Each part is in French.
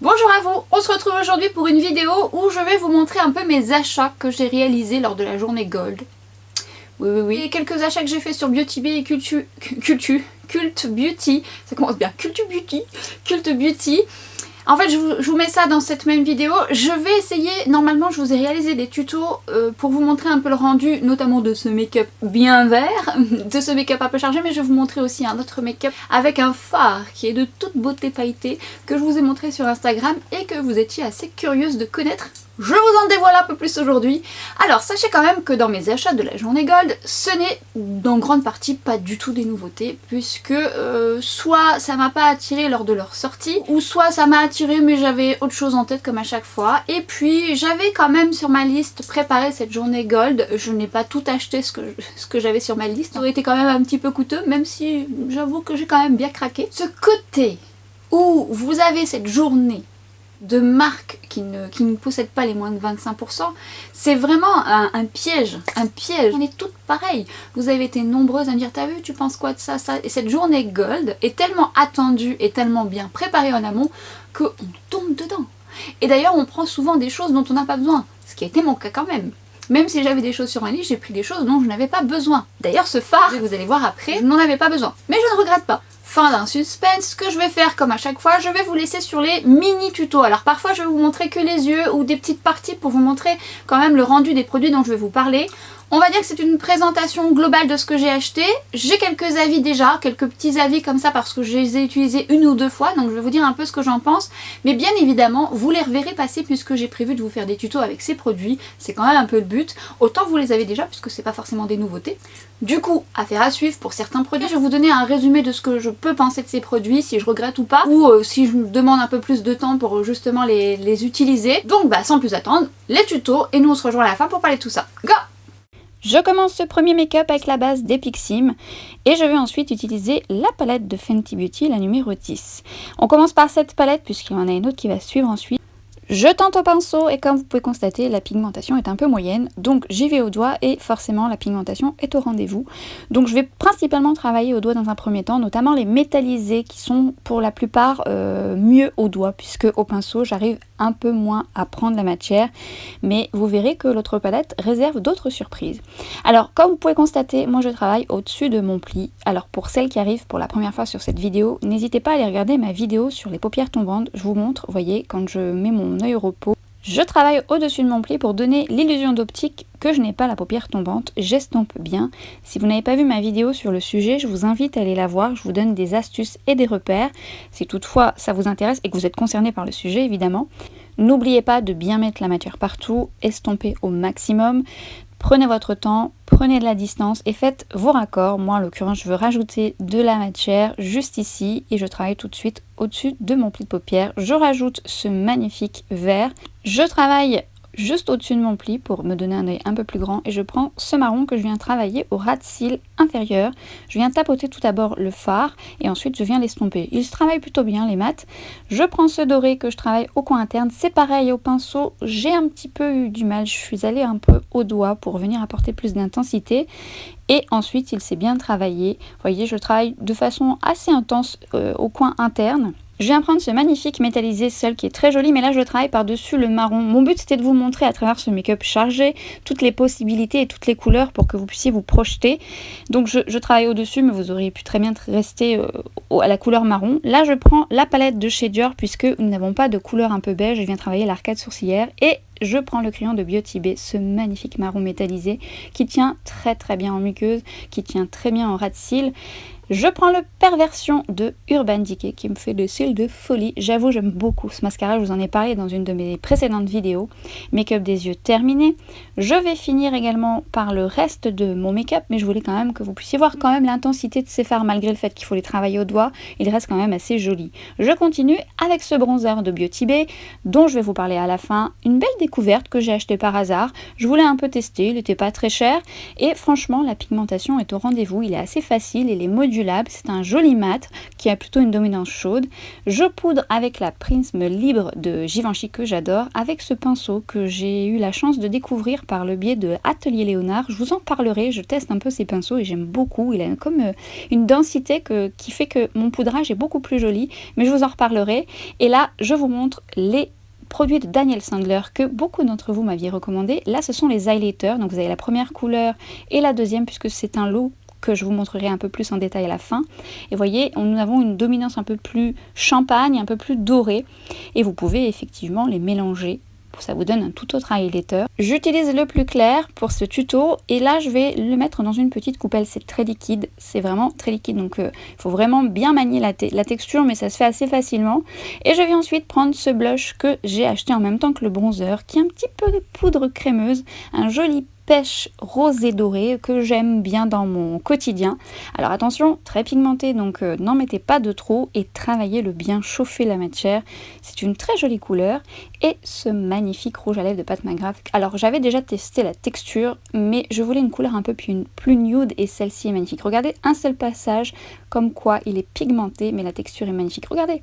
Bonjour à vous, on se retrouve aujourd'hui pour une vidéo où je vais vous montrer un peu mes achats que j'ai réalisés lors de la journée Gold. Oui. Et quelques achats que j'ai fait sur Beauty Bay et Cult Beauty. Ça commence bien, Cult Beauty. En fait, je vous mets ça dans cette même vidéo. Je vais essayer, normalement je vous ai réalisé des tutos pour vous montrer un peu le rendu, notamment de ce make-up bien vert, de ce make-up un peu chargé, mais je vais vous montrer aussi un autre make-up avec un fard qui est de toute beauté pailletée, que je vous ai montré sur Instagram et que vous étiez assez curieuse de connaître. Je vous en dévoile un peu plus aujourd'hui. Alors sachez quand même que dans mes achats de la journée Gold, ce n'est en grande partie pas du tout des nouveautés, puisque soit ça m'a pas attiré lors de leur sortie, ou soit ça m'a attiré mais j'avais autre chose en tête comme à chaque fois. Et puis j'avais quand même sur ma liste préparé cette journée Gold. Je n'ai pas tout acheté ce que j'avais sur ma liste. Ça aurait été quand même un petit peu coûteux, même si j'avoue que j'ai quand même bien craqué. Ce côté où vous avez cette journée de marques qui ne possèdent pas les moins de 25%, c'est vraiment un piège, On est toutes pareilles. Vous avez été nombreuses à me dire, t'as vu, tu penses quoi de ça, ça? Et cette journée Gold est tellement attendue et tellement bien préparée en amont qu'on tombe dedans. Et d'ailleurs, on prend souvent des choses dont on n'a pas besoin, ce qui a été mon cas quand même. Même si j'avais des choses sur ma liste, j'ai pris des choses dont je n'avais pas besoin. D'ailleurs, ce fard, vous allez voir après, je n'en avais pas besoin. Mais je ne regrette pas. Fin d'un suspense, ce que je vais faire comme à chaque fois, je vais vous laisser sur les mini tutos. Alors parfois je vais vous montrer que les yeux ou des petites parties pour vous montrer quand même le rendu des produits dont je vais vous parler. On va dire que c'est une présentation globale de ce que j'ai acheté. J'ai quelques avis déjà, quelques petits avis comme ça parce que je les ai utilisés une ou deux fois, donc je vais vous dire un peu ce que j'en pense. Mais bien évidemment, vous les reverrez passer puisque j'ai prévu de vous faire des tutos avec ces produits. C'est quand même un peu le but. Autant vous les avez déjà puisque c'est pas forcément des nouveautés. Du coup, affaire à suivre pour certains produits. Je vais vous donner un résumé de ce que je peux penser de ces produits, si je regrette ou pas, ou si je me demande un peu plus de temps pour justement les utiliser. Donc bah sans plus attendre, les tutos et nous on se rejoint à la fin pour parler de tout ça. Go! Je commence ce premier make-up avec la base d'Epic Sim et je vais ensuite utiliser la palette de Fenty Beauty, la numéro 10. On commence par cette palette puisqu'il y en a une autre qui va suivre ensuite. Je tente au pinceau et comme vous pouvez constater, la pigmentation est un peu moyenne, donc j'y vais au doigt et forcément la pigmentation est au rendez-vous. Donc je vais principalement travailler au doigt dans un premier temps, notamment les métallisés qui sont pour la plupart mieux au doigt, puisque au pinceau j'arrive un peu moins à prendre la matière, mais vous verrez que l'autre palette réserve d'autres surprises. Alors comme vous pouvez constater, moi je travaille au-dessus de mon pli. Alors pour celles qui arrivent pour la première fois sur cette vidéo, n'hésitez pas à aller regarder ma vidéo sur les paupières tombantes. Je vous montre, vous voyez, quand je mets mon œil au repos, je travaille au-dessus de mon pli pour donner l'illusion d'optique que je n'ai pas la paupière tombante, j'estompe bien. Si vous n'avez pas vu ma vidéo sur le sujet, je vous invite à aller la voir, je vous donne des astuces et des repères, si toutefois ça vous intéresse et que vous êtes concerné par le sujet évidemment. N'oubliez pas de bien mettre la matière partout, estomper au maximum. Prenez votre temps, prenez de la distance et faites vos raccords. Moi en l'occurrence je veux rajouter de la matière juste ici et je travaille tout de suite au-dessus de mon pli de paupière. Je rajoute ce magnifique vert. Je travaille juste au-dessus de mon pli pour me donner un œil un peu plus grand et je prends ce marron que je viens travailler au ras de cils inférieur. Je viens tapoter tout d'abord le fard et ensuite je viens l'estomper. Il se travaille plutôt bien les mats. Je prends ce doré que je travaille au coin interne. C'est pareil au pinceau, j'ai un petit peu eu du mal. Je suis allée un peu au doigt pour venir apporter plus d'intensité. Et ensuite il s'est bien travaillé. Vous voyez, je travaille de façon assez intense au coin interne. Je viens prendre ce magnifique métallisé seul qui est très joli, mais là je travaille par-dessus le marron. Mon but c'était de vous montrer à travers ce make-up chargé toutes les possibilités et toutes les couleurs pour que vous puissiez vous projeter. Donc je travaille au-dessus, mais vous auriez pu très bien rester à la couleur marron. Là je prends la palette de chez Dior puisque nous n'avons pas de couleur un peu beige. Je viens travailler l'arcade sourcilière et je prends le crayon de Beauty Bay, ce magnifique marron métallisé qui tient très bien en muqueuse, qui tient très bien en ras de cils. Je prends le Perversion de Urban Decay qui me fait des cils de folie. J'avoue, j'aime beaucoup ce mascara, je vous en ai parlé dans une de mes précédentes vidéos. Make-up des yeux terminé. Je vais finir également par le reste de mon make-up, mais je voulais quand même que vous puissiez voir quand même l'intensité de ces fards, malgré le fait qu'il faut les travailler au doigt. Il reste quand même assez joli. Je continue avec ce bronzer de Beauty Bay, dont je vais vous parler à la fin. Une belle découverte que j'ai acheté par hasard. Je voulais un peu tester, il n'était pas très cher et franchement la pigmentation est au rendez-vous, il est assez facile, il est modulable, c'est un joli mat qui a plutôt une dominance chaude. Je poudre avec la Prisme Libre de Givenchy que j'adore, avec ce pinceau que j'ai eu la chance de découvrir par le biais de Atelier Léonard. Je vous en parlerai, je teste un peu ces pinceaux et j'aime beaucoup, il a comme une densité qui fait que mon poudrage est beaucoup plus joli, mais je vous en reparlerai. Et là je vous montre les produits de Daniel Sandler que beaucoup d'entre vous m'aviez recommandé. Là ce sont les highlighters, donc vous avez la première couleur et la deuxième puisque c'est un lot que je vous montrerai un peu plus en détail à la fin. Et voyez, nous avons une dominance un peu plus champagne, un peu plus dorée. Et vous pouvez effectivement les mélanger. Ça vous donne un tout autre highlighter. J'utilise le plus clair pour ce tuto. Et là, je vais le mettre dans une petite coupelle. C'est très liquide. C'est vraiment très liquide. Donc, il faut vraiment bien manier la texture. Mais ça se fait assez facilement. Et je vais ensuite prendre ce blush que j'ai acheté en même temps que le bronzer. Qui est un petit peu de poudre crémeuse. Un joli pêche rosé doré que j'aime bien dans mon quotidien. Alors attention, très pigmenté, donc n'en mettez pas de trop et travaillez-le bien, chauffez la matière. C'est une très jolie couleur. Et ce magnifique rouge à lèvres de Pat McGrath. Alors j'avais déjà testé la texture, mais je voulais une couleur un peu plus nude et celle-ci est magnifique. Regardez un seul passage, comme quoi il est pigmenté, mais la texture est magnifique. Regardez,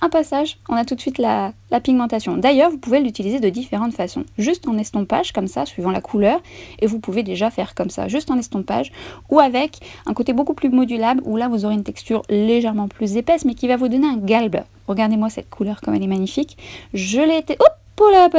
un passage, on a tout de suite la pigmentation. D'ailleurs, vous pouvez l'utiliser de différentes façons. Juste en estompage, comme ça, suivant la couleur. Et vous pouvez déjà faire comme ça, juste en estompage. Ou avec un côté beaucoup plus modulable, où là, vous aurez une texture légèrement plus épaisse, mais qui va vous donner un galbe. Regardez-moi cette couleur, comme elle est magnifique. Je l'ai été... Hop,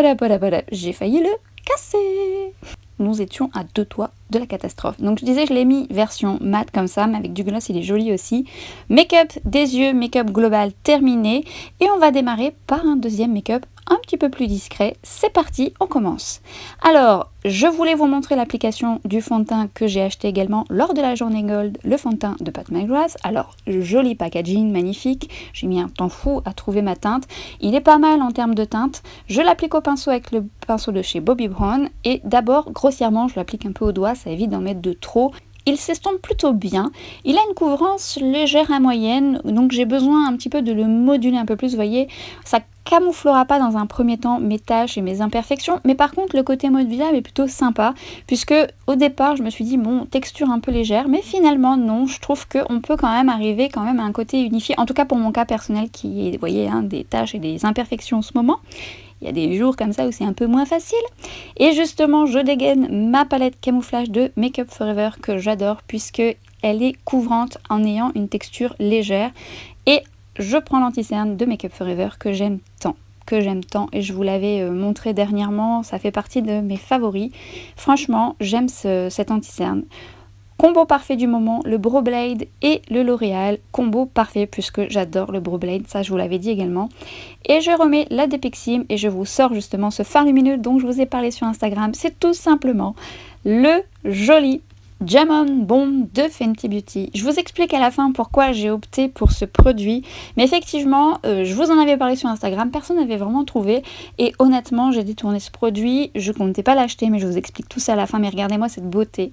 j'ai failli le casser. Nous étions à deux doigts de la catastrophe. Donc je disais, je l'ai mis version mat comme ça, mais avec du gloss, il est joli aussi. Make-up des yeux, make-up global terminé. Et on va démarrer par un deuxième make-up un petit peu plus discret. C'est parti, on commence. Alors, je voulais vous montrer l'application du fond de teint que j'ai acheté également lors de la journée Gold, le fond de teint de Pat McGrath. Alors, joli packaging, magnifique. J'ai mis un temps fou à trouver ma teinte. Il est pas mal en termes de teinte. Je l'applique au pinceau avec le pinceau de chez Bobbi Brown. Et d'abord, grossièrement, je l'applique un peu au doigt, ça évite d'en mettre de trop. Il s'estompe plutôt bien. Il a une couvrance légère à moyenne, donc j'ai besoin un petit peu de le moduler un peu plus. Vous voyez, ça camouflera pas dans un premier temps mes taches et mes imperfections, mais par contre le côté modulable est plutôt sympa, puisque au départ je me suis dit bon, texture un peu légère, mais finalement non, je trouve qu'on peut quand même arriver à un côté unifié, en tout cas pour mon cas personnel qui est, vous voyez, des taches et des imperfections en ce moment. Il y a des jours comme ça où c'est un peu moins facile. Et justement, je dégaine ma palette camouflage de Make Up For Ever que j'adore puisque elle est couvrante en ayant une texture légère. Et je prends l'anti-cerne de Make Up For Ever que j'aime tant. Et je vous l'avais montré dernièrement, ça fait partie de mes favoris. Franchement, j'aime cet anti-cerne. Combo parfait du moment, le Brow Blade et le L'Oréal. Combo parfait puisque j'adore le Brow Blade, ça je vous l'avais dit également. Et je remets la Depixim et je vous sors justement ce fard lumineux dont je vous ai parlé sur Instagram. C'est tout simplement le joli Jamon Bomb de Fenty Beauty. Je vous explique à la fin pourquoi j'ai opté pour ce produit, mais effectivement je vous en avais parlé sur Instagram, personne n'avait vraiment trouvé et honnêtement j'ai détourné ce produit, je comptais pas l'acheter mais je vous explique tout ça à la fin. Mais regardez-moi cette beauté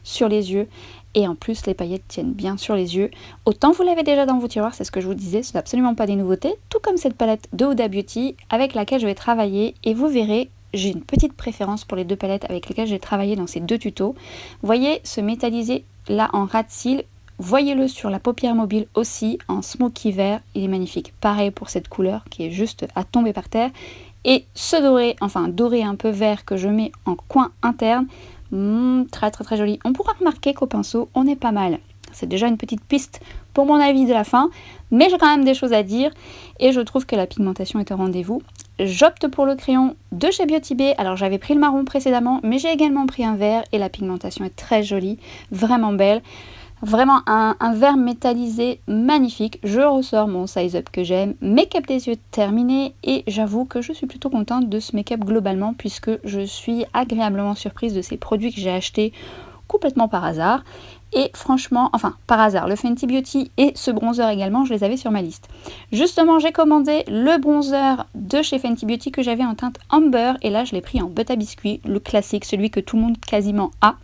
sur les yeux. Et en plus, les paillettes tiennent bien sur les yeux. Autant vous l'avez déjà dans vos tiroirs, c'est ce que je vous disais, ce n'est absolument pas des nouveautés. Tout comme cette palette de Huda Beauty avec laquelle je vais travailler. Et vous verrez, j'ai une petite préférence pour les deux palettes avec lesquelles j'ai travaillé dans ces deux tutos. Vous voyez ce métallisé là en ras de cils. Voyez-le sur la paupière mobile aussi en smoky vert. Il est magnifique. Pareil pour cette couleur qui est juste à tomber par terre. Et ce doré, enfin doré un peu vert que je mets en coin interne. Très joli. On pourra remarquer qu'au pinceau on est pas mal. C'est déjà une petite piste pour mon avis de la fin, mais j'ai quand même des choses à dire et je trouve que la pigmentation est au rendez-vous. J'opte pour le crayon de chez Beauty Bay. Alors j'avais pris le marron précédemment, mais j'ai également pris un vert et la pigmentation est très jolie, vraiment belle. Vraiment un vert métallisé magnifique. Je ressors mon size up que j'aime. Make-up des yeux terminé et j'avoue que je suis plutôt contente de ce make-up globalement puisque je suis agréablement surprise de ces produits que j'ai achetés complètement par hasard. Et franchement, enfin par hasard, le Fenty Beauty et ce bronzer également, je les avais sur ma liste. Justement, j'ai commandé le bronzer de chez Fenty Beauty que j'avais en teinte Amber et là je l'ai pris en butter biscuit, le classique, celui que tout le monde quasiment a.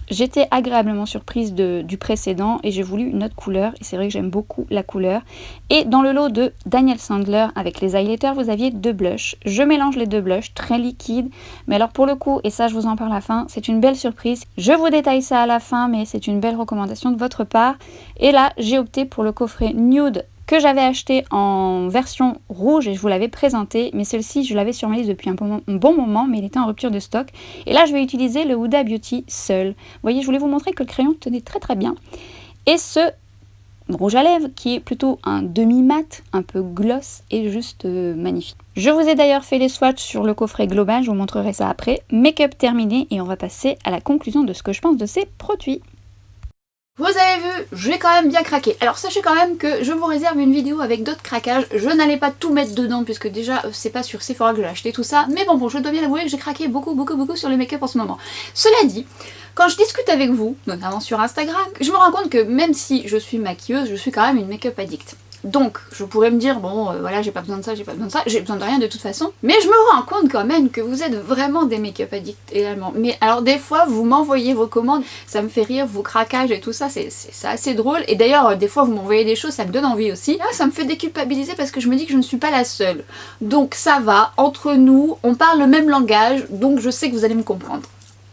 j'étais agréablement surprise du précédent et j'ai voulu une autre couleur et c'est vrai que j'aime beaucoup la couleur. Et dans le lot de Daniel Sandler avec les highlighters, vous aviez 2 blushs. Je mélange les 2 blushs, très liquides, mais alors pour le coup, et ça je vous en parle à la fin, c'est une belle surprise. Je vous détaille ça à la fin, mais c'est une belle recommandation de votre part. Et là, j'ai opté pour le coffret Nude que j'avais acheté en version rouge et je vous l'avais présenté, mais celle-ci je l'avais sur ma liste depuis un bon moment, mais il était en rupture de stock. Et là je vais utiliser le Huda Beauty seul. Vous voyez, je voulais vous montrer que le crayon tenait très très bien. Et ce rouge à lèvres qui est plutôt un demi-mat, un peu gloss et juste magnifique. Je vous ai d'ailleurs fait les swatchs sur le coffret global, je vous montrerai ça après. Make-up terminé et on va passer à la conclusion de ce que je pense de ces produits. Vous avez vu, j'ai quand même bien craqué. Alors sachez quand même que je vous réserve une vidéo avec d'autres craquages. Je n'allais pas tout mettre dedans puisque déjà c'est pas sur Sephora que j'ai acheté tout ça. Mais bon, je dois bien avouer que j'ai craqué beaucoup sur le make-up en ce moment. Cela dit, quand je discute avec vous, notamment sur Instagram, je me rends compte que même si je suis maquilleuse, je suis quand même une make-up addict. Donc, je pourrais me dire, bon, voilà, j'ai pas besoin de ça, j'ai pas besoin de ça, j'ai besoin de rien de toute façon. Mais je me rends compte quand même que vous êtes vraiment des make-up addicts également. Mais alors, des fois, vous m'envoyez vos commandes, ça me fait rire, vos craquages et tout ça, c'est assez drôle. Et d'ailleurs, des fois, vous m'envoyez des choses, ça me donne envie aussi. Là, ça me fait déculpabiliser parce que je me dis que je ne suis pas la seule. Donc, ça va, entre nous, on parle le même langage, donc je sais que vous allez me comprendre.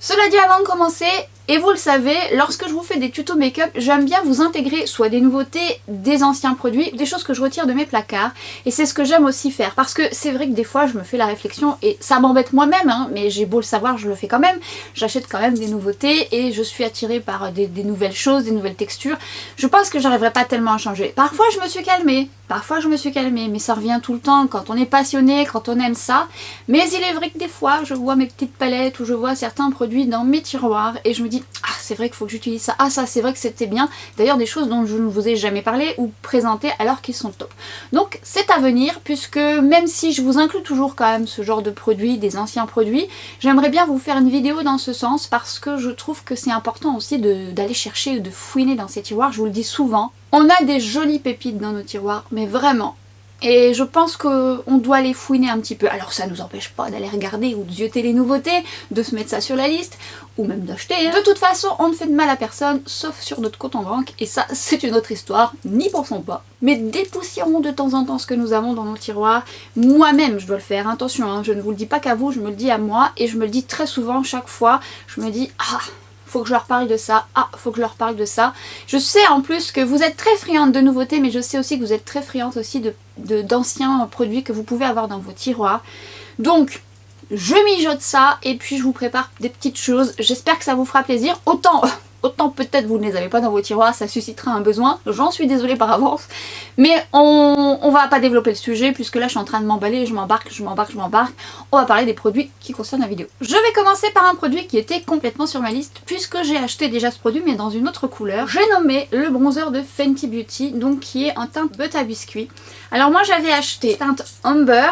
Cela dit, avant de commencer, et vous le savez, lorsque je vous fais des tutos make-up, j'aime bien vous intégrer soit des nouveautés, des anciens produits, des choses que je retire de mes placards. Et c'est ce que j'aime aussi faire, parce que c'est vrai que des fois je me fais la réflexion, et ça m'embête moi-même, hein, mais j'ai beau le savoir, je le fais quand même. J'achète quand même des nouveautés, et je suis attirée par des nouvelles choses, des nouvelles textures. Je pense que j'arriverai pas tellement à changer. Parfois je me suis calmée, mais ça revient tout le temps quand on est passionné, quand on aime ça. Mais il est vrai que des fois, je vois mes petites palettes, ou je vois certains produits dans mes tiroirs, et je me dis ah c'est vrai qu'il faut que j'utilise ça, ah ça c'est vrai que c'était bien, d'ailleurs des choses dont je ne vous ai jamais parlé ou présenté alors qu'ils sont top. Donc c'est à venir puisque même si je vous inclus toujours quand même ce genre de produits, des anciens produits, j'aimerais bien vous faire une vidéo dans ce sens parce que je trouve que c'est important aussi d'aller chercher, de fouiner dans ces tiroirs, je vous le dis souvent. On a des jolies pépites dans nos tiroirs, mais vraiment. Et je pense qu'on doit les fouiner un petit peu. Alors ça nous empêche pas d'aller regarder ou de zioter les nouveautés, de se mettre ça sur la liste, ou même d'acheter. Hein. De toute façon, on ne fait de mal à personne, sauf sur notre compte en banque, et ça c'est une autre histoire, n'y pensons pas. Mais dépoussiérons de temps en temps ce que nous avons dans nos tiroirs. Moi-même je dois le faire, attention, hein, je ne vous le dis pas qu'à vous, je me le dis à moi, et je me le dis très souvent, chaque fois, je me dis ah, faut que je leur parle de ça, ah, faut que je leur parle de ça. Je sais en plus que vous êtes très friande de nouveautés, mais je sais aussi que vous êtes très friande aussi d'anciens produits que vous pouvez avoir dans vos tiroirs. Donc, je mijote ça et puis je vous prépare des petites choses. J'espère que ça vous fera plaisir. Autant peut-être vous ne les avez pas dans vos tiroirs, ça suscitera un besoin, j'en suis désolée par avance, mais on va pas développer le sujet puisque là je suis en train de m'emballer, je m'embarque, on va parler des produits qui concernent la vidéo. Je vais commencer par un produit qui était complètement sur ma liste puisque j'ai acheté déjà ce produit mais dans une autre couleur. J'ai nommé le bronzer de Fenty Beauty, donc qui est en teinte beurre à biscuit. Alors moi j'avais acheté teinte Amber,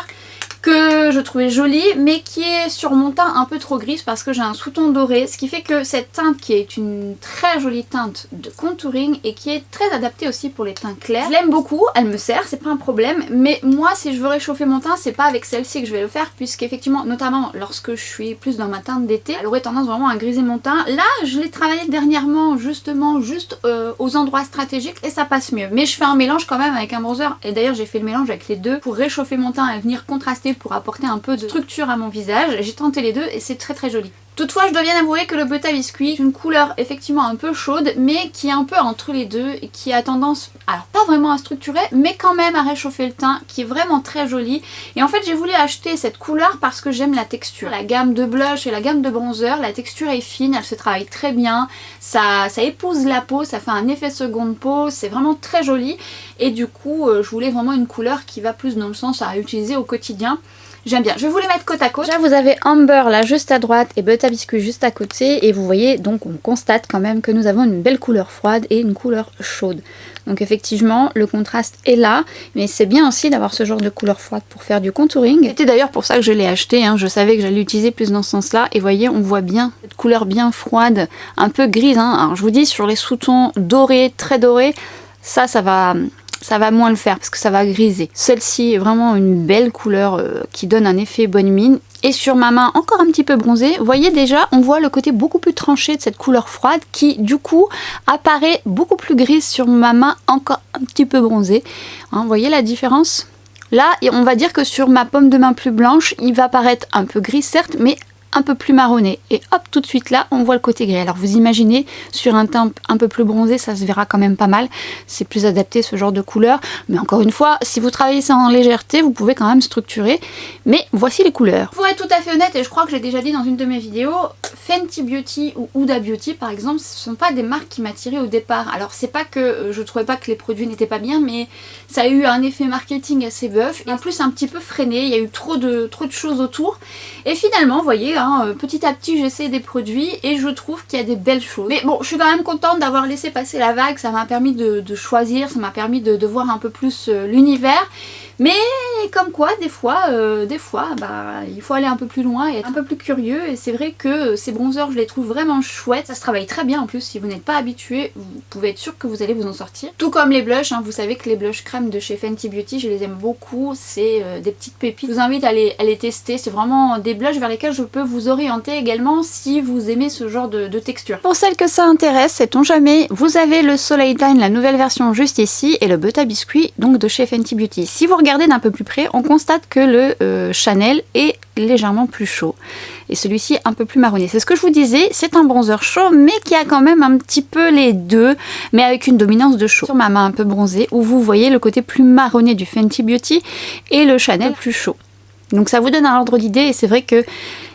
que je trouvais jolie mais qui est sur mon teint un peu trop grise parce que j'ai un sous-ton doré, ce qui fait que cette teinte qui est une très jolie teinte de contouring et qui est très adaptée aussi pour les teints clairs. Je l'aime beaucoup, elle me sert, c'est pas un problème, mais moi si je veux réchauffer mon teint c'est pas avec celle-ci que je vais le faire puisqu'effectivement, notamment lorsque je suis plus dans ma teinte d'été, elle aurait tendance vraiment à griser mon teint. Là je l'ai travaillé dernièrement justement juste aux endroits stratégiques et ça passe mieux, mais je fais un mélange quand même avec un bronzer et d'ailleurs j'ai fait le mélange avec les deux pour réchauffer mon teint et venir contraster pour apporter un peu de structure à mon visage. J'ai tenté les deux et c'est très très joli. Toutefois, je dois bien avouer que le beurre à biscuit est une couleur effectivement un peu chaude, mais qui est un peu entre les deux et qui a tendance, alors pas vraiment à structurer, mais quand même à réchauffer le teint, qui est vraiment très jolie. Et en fait, j'ai voulu acheter cette couleur parce que j'aime la texture. La gamme de blush et la gamme de bronzer, la texture est fine, elle se travaille très bien, ça épouse la peau, ça fait un effet seconde peau, c'est vraiment très joli. Et du coup, je voulais vraiment une couleur qui va plus dans le sens à utiliser au quotidien. J'aime bien. Je vais vous les mettre côte à côte. Là, vous avez Amber là juste à droite et beurre à biscuit juste à côté. Et vous voyez, donc on constate quand même que nous avons une belle couleur froide et une couleur chaude. Donc effectivement, le contraste est là. Mais c'est bien aussi d'avoir ce genre de couleur froide pour faire du contouring. C'était d'ailleurs pour ça que je l'ai acheté. Hein. Je savais que j'allais l'utiliser plus dans ce sens-là. Et vous voyez, on voit bien cette couleur bien froide, un peu grise. Hein. Alors je vous dis, sur les sous-tons dorés, très dorés, ça va moins le faire parce que ça va griser. Celle-ci est vraiment une belle couleur qui donne un effet bonne mine et sur ma main encore un petit peu bronzée, vous voyez déjà, on voit le côté beaucoup plus tranché de cette couleur froide qui du coup apparaît beaucoup plus grise sur ma main encore un petit peu bronzée. Hein, vous voyez la différence? Là, on va dire que sur ma paume de main plus blanche, il va paraître un peu gris certes, mais un peu plus marronné. Et hop, tout de suite là, on voit le côté gris. Alors vous imaginez, sur un teint un peu plus bronzé, ça se verra quand même pas mal. C'est plus adapté ce genre de couleur. Mais encore une fois, si vous travaillez ça en légèreté, vous pouvez quand même structurer. Mais voici les couleurs. Pour être tout à fait honnête, et je crois que j'ai déjà dit dans une de mes vidéos, Fenty Beauty ou Huda Beauty par exemple, ce sont pas des marques qui m'attiraient au départ. Alors c'est pas que je trouvais pas que les produits n'étaient pas bien, mais ça a eu un effet marketing assez bœuf. Et en plus un petit peu freiné, il y a eu trop de choses autour. Et finalement, vous voyez, petit à petit j'essaie des produits et je trouve qu'il y a des belles choses. Mais bon, je suis quand même contente d'avoir laissé passer la vague, ça m'a permis de choisir, ça m'a permis de voir un peu plus l'univers. Mais comme quoi, des fois, il faut aller un peu plus loin et être un peu plus curieux. Et c'est vrai que ces bronzers, je les trouve vraiment chouettes. Ça se travaille très bien en plus. Si vous n'êtes pas habitué, vous pouvez être sûr que vous allez vous en sortir. Tout comme les blushs, hein. Vous savez que les blushs crème de chez Fenty Beauty, je les aime beaucoup. C'est des petites pépites. Je vous invite à les tester. C'est vraiment des blushs vers lesquels je peux vous orienter également si vous aimez ce genre de texture. Pour celles que ça intéresse, sait-on jamais, vous avez le Soleil Time, la nouvelle version juste ici, et le Butter Biscuit, donc de chez Fenty Beauty. Si vous regardez d'un peu plus près, on constate que le Chanel est légèrement plus chaud et celui-ci un peu plus marronné. C'est ce que je vous disais, c'est un bronzer chaud mais qui a quand même un petit peu les deux, mais avec une dominance de chaud. Sur ma main un peu bronzée, où vous voyez le côté plus marronné du Fenty Beauty et le Chanel plus chaud. Donc ça vous donne un ordre d'idée et c'est vrai que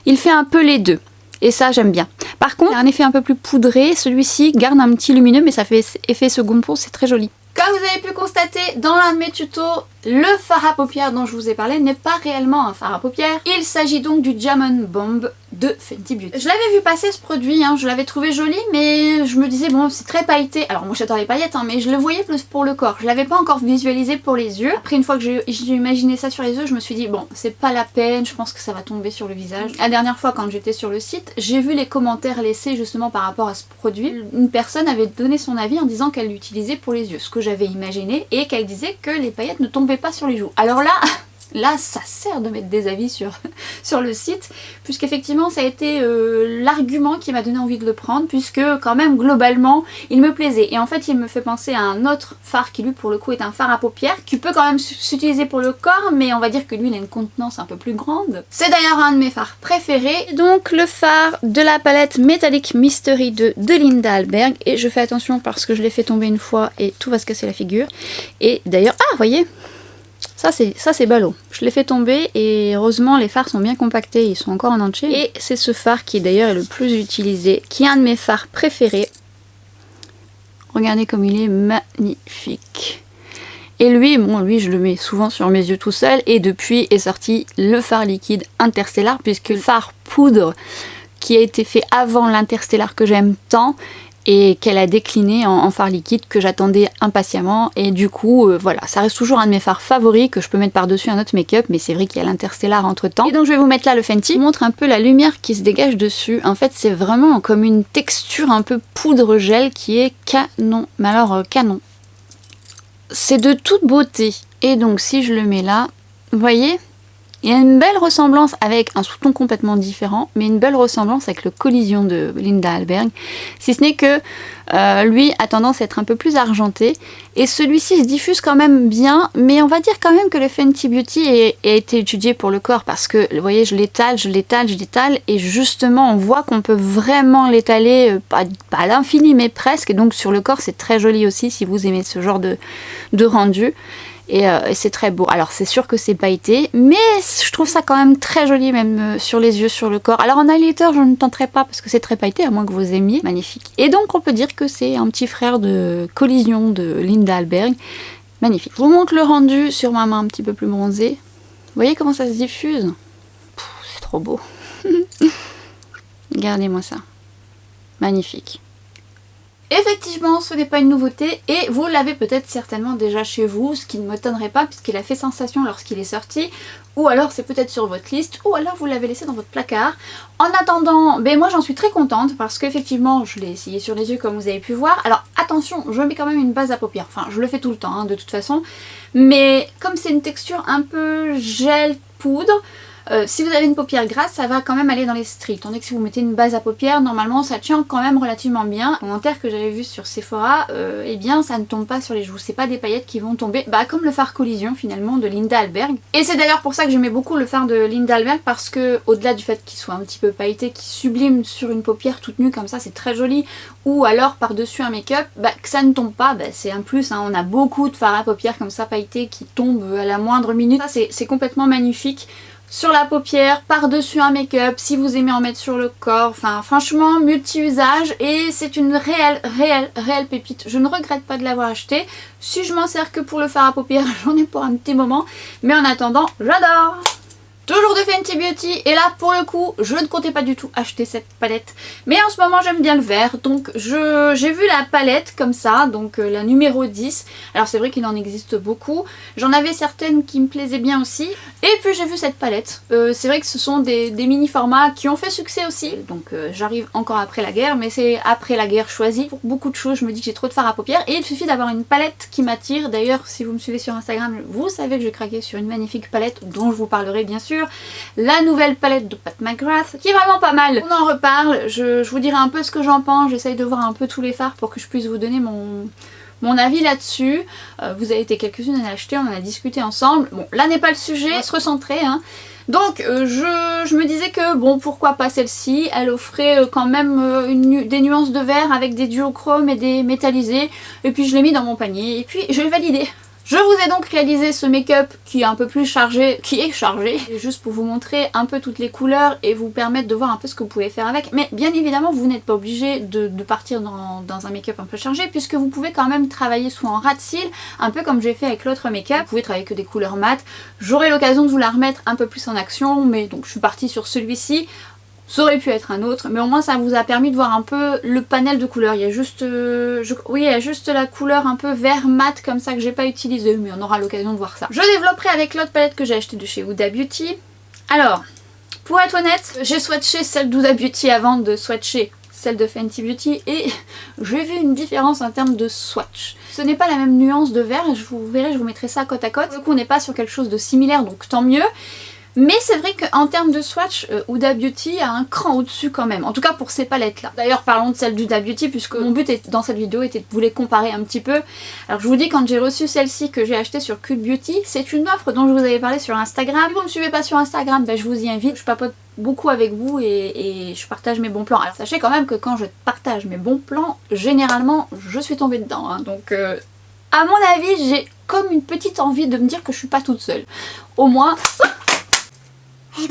il fait un peu les deux. Et ça j'aime bien. Par contre, il a un effet un peu plus poudré, celui-ci garde un petit lumineux mais ça fait effet second pot, c'est très joli. Comme vous avez pu constater dans l'un de mes tutos, le fard à paupières dont je vous ai parlé n'est pas réellement un fard à paupières. Il s'agit donc du Diamond Bomb de Fenty Beauty. Je l'avais vu passer ce produit, je l'avais trouvé joli, mais je me disais bon c'est très pailleté. Alors moi j'adore les paillettes, mais je le voyais plus pour le corps. Je l'avais pas encore visualisé pour les yeux. Après une fois que j'ai imaginé ça sur les yeux, je me suis dit bon c'est pas la peine, je pense que ça va tomber sur le visage. La dernière fois quand j'étais sur le site, j'ai vu les commentaires laissés justement par rapport à ce produit. Une personne avait donné son avis en disant qu'elle l'utilisait pour les yeux, ce que j'avais imaginé, et qu'elle disait que les paillettes ne tombaient pas sur les joues. Alors là ça sert de mettre des avis sur le site, puisqu'effectivement ça a été l'argument qui m'a donné envie de le prendre, puisque quand même globalement il me plaisait. Et en fait il me fait penser à un autre fard qui lui pour le coup est un fard à paupières, qui peut quand même s'utiliser pour le corps, mais on va dire que lui il a une contenance un peu plus grande. C'est d'ailleurs un de mes fards préférés. Donc le fard de la palette Metallic Mystery 2 de Linda Hallberg, et je fais attention parce que je l'ai fait tomber une fois et tout va se casser la figure. Et d'ailleurs, vous voyez, ça c'est ballot. Je l'ai fait tomber et heureusement les fards sont bien compactés, ils sont encore en entier. Et c'est ce fard qui d'ailleurs est le plus utilisé, qui est un de mes fards préférés. Regardez comme il est magnifique. Et lui, lui je le mets souvent sur mes yeux tout seul, et depuis est sorti le fard liquide Interstellar, puisque le fard poudre qui a été fait avant l'Interstellar que j'aime tant, et qu'elle a décliné en fard liquide que j'attendais impatiemment, et du coup voilà, ça reste toujours un de mes fards favoris que je peux mettre par dessus un autre make-up, mais c'est vrai qu'il y a l'Interstellar entre temps. Et donc je vais vous mettre là le Fenty, je vous montre un peu la lumière qui se dégage dessus. En fait c'est vraiment comme une texture un peu poudre gel qui est canon, mais alors canon. C'est de toute beauté. Et donc si je le mets là, vous voyez, il y a une belle ressemblance avec un sous-ton complètement différent, mais une belle ressemblance avec le Collision de Linda Hallberg, si ce n'est que lui a tendance à être un peu plus argenté, et celui-ci se diffuse quand même bien, mais on va dire quand même que le Fenty Beauty a été étudié pour le corps, parce que vous voyez je l'étale, et justement on voit qu'on peut vraiment l'étaler, pas à l'infini mais presque, et donc sur le corps c'est très joli aussi si vous aimez ce genre de rendu. Et c'est très beau. Alors c'est sûr que c'est pailleté, mais je trouve ça quand même très joli, même sur les yeux, sur le corps. Alors en highlighter je ne tenterai pas parce que c'est très pailleté, à moins que vous aimiez. Magnifique. Et donc on peut dire que c'est un petit frère de Collision de Linda Hallberg. Magnifique. Je vous montre le rendu sur ma main un petit peu plus bronzée. Vous voyez comment ça se diffuse? C'est trop beau. Regardez-moi ça. Magnifique. Effectivement, ce n'est pas une nouveauté et vous l'avez peut-être certainement déjà chez vous, ce qui ne m'étonnerait pas puisqu'il a fait sensation lorsqu'il est sorti, ou alors c'est peut-être sur votre liste, ou alors vous l'avez laissé dans votre placard. En attendant, moi j'en suis très contente parce qu'effectivement je l'ai essayé sur les yeux comme vous avez pu voir. Alors attention, je mets quand même une base à paupières, enfin je le fais tout le temps de toute façon, mais comme c'est une texture un peu gel poudre, Si vous avez une paupière grasse, ça va quand même aller dans les streaks. Tandis que si vous mettez une base à paupières, normalement ça tient quand même relativement bien. Le commentaire que j'avais vu sur Sephora, eh bien ça ne tombe pas sur les joues. C'est pas des paillettes qui vont tomber, bah comme le fard Collision finalement de Linda Alberg. Et c'est d'ailleurs pour ça que j'aimais beaucoup le fard de Linda Alberg, parce que au-delà du fait qu'il soit un petit peu pailleté, qui sublime sur une paupière toute nue comme ça, c'est très joli. Ou alors par-dessus un make-up, bah, que ça ne tombe pas, bah, c'est un plus. Hein. On a beaucoup de fards à paupières comme ça pailletés qui tombent à la moindre minute. Ça c'est complètement magnifique. Sur la paupière, par-dessus un make-up, si vous aimez en mettre sur le corps, enfin franchement multi-usage, et c'est une réelle pépite. Je ne regrette pas de l'avoir acheté. Si je m'en sers que pour le fard à paupières, j'en ai pour un petit moment, mais en attendant, j'adore! Toujours de Fenty Beauty, et là pour le coup je ne comptais pas du tout acheter cette palette, mais en ce moment j'aime bien le vert, donc j'ai vu la palette comme ça, donc la numéro 10. Alors c'est vrai qu'il en existe beaucoup, j'en avais certaines qui me plaisaient bien aussi, et puis j'ai vu cette palette. C'est vrai que ce sont des mini formats qui ont fait succès aussi, donc j'arrive encore après la guerre, mais c'est après la guerre choisie. Pour beaucoup de choses je me dis que j'ai trop de fard à paupières, et il suffit d'avoir une palette qui m'attire. D'ailleurs si vous me suivez sur Instagram, vous savez que j'ai craqué sur une magnifique palette dont je vous parlerai bien sûr. La nouvelle palette de Pat McGrath qui est vraiment pas mal. On en reparle, je vous dirai un peu ce que j'en pense, j'essaye de voir un peu tous les fards pour que je puisse vous donner mon avis là-dessus. Vous avez été quelques-unes à l'acheter, on en a discuté ensemble. Bon, là n'est pas le sujet, on va se recentrer. Hein. Donc je me disais que bon, pourquoi pas celle-ci, elle offrait quand même des nuances de vert avec des duochromes et des métallisés. Et puis je l'ai mis dans mon panier et puis je l'ai validé. Je vous ai donc réalisé ce make-up qui est un peu plus chargé, juste pour vous montrer un peu toutes les couleurs et vous permettre de voir un peu ce que vous pouvez faire avec. Mais bien évidemment, vous n'êtes pas obligé de partir dans un make-up un peu chargé, puisque vous pouvez quand même travailler soit en ras de cils, un peu comme j'ai fait avec l'autre make-up. Vous pouvez travailler que des couleurs mat. J'aurai l'occasion de vous la remettre un peu plus en action, mais donc je suis partie sur celui-ci. Ça aurait pu être un autre, mais au moins ça vous a permis de voir un peu le panel de couleurs. Il y a juste, oui, il y a juste la couleur un peu vert mat comme ça que j'ai pas utilisée, mais on aura l'occasion de voir ça. Je développerai avec l'autre palette que j'ai achetée de chez Huda Beauty. Alors, pour être honnête, j'ai swatché celle d'Huda Beauty avant de swatcher celle de Fenty Beauty et j'ai vu une différence en termes de swatch. Ce n'est pas la même nuance de vert, je vous verrai, je vous mettrai ça côte à côte. Du coup on n'est pas sur quelque chose de similaire, donc tant mieux. Mais c'est vrai qu'en termes de swatch, Huda Beauty a un cran au-dessus quand même, en tout cas pour ces palettes là. D'ailleurs parlons de celle d'Huda Beauty puisque mon but dans cette vidéo était de vous les comparer un petit peu. Alors je vous dis, quand j'ai reçu celle-ci que j'ai achetée sur Cult Beauty, c'est une offre dont je vous avais parlé sur Instagram. Si vous ne me suivez pas sur Instagram, ben, je vous y invite, je papote beaucoup avec vous et je partage mes bons plans. Alors sachez quand même que quand je partage mes bons plans, généralement je suis tombée dedans, hein. Donc à mon avis j'ai comme une petite envie de me dire que je suis pas toute seule. Au moins... Je